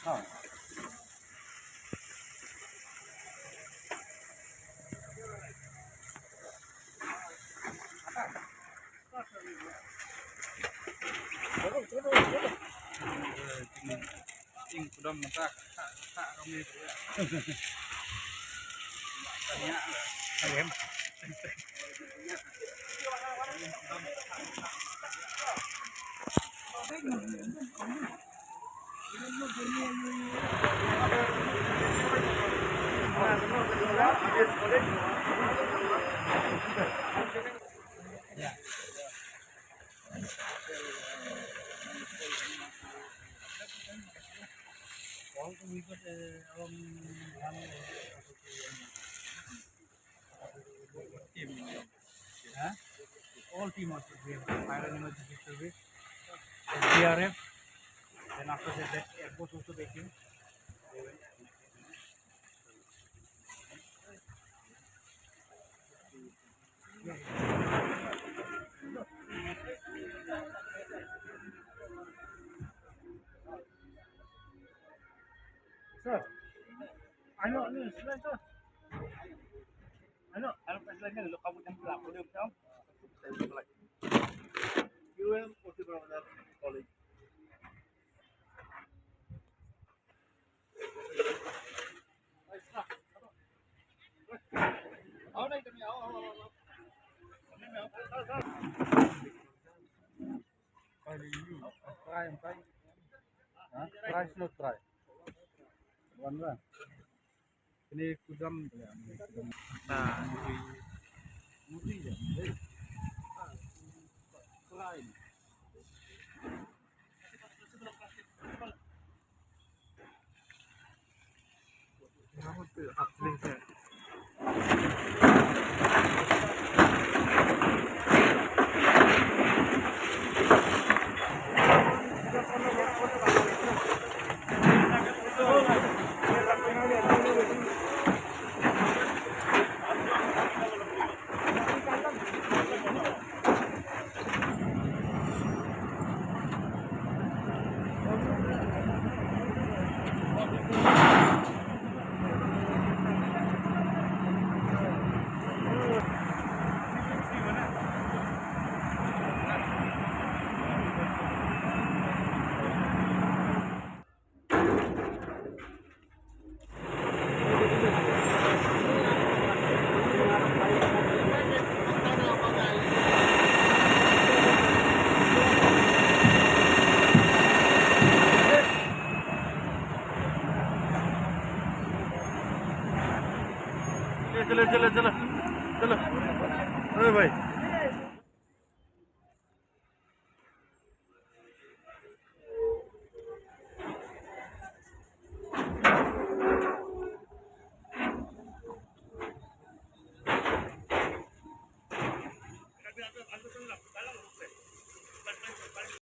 हाँ Ting kudam mata tak kami tanya ayam all we got team huh? All team also we have fire and emergency service SDRF then after that airport also they came. Sir, I know, sir. I know. Alam pa sila look kabut ng plako niyo, sir. UM possible on that college. आओ नहीं तुम आओ आओ आओ नहीं मैं आओ try huh? Try slow try one ini kudam nah mudi ya try kamu tuh asli sih. चलो चलो चलो चलो अरे भाई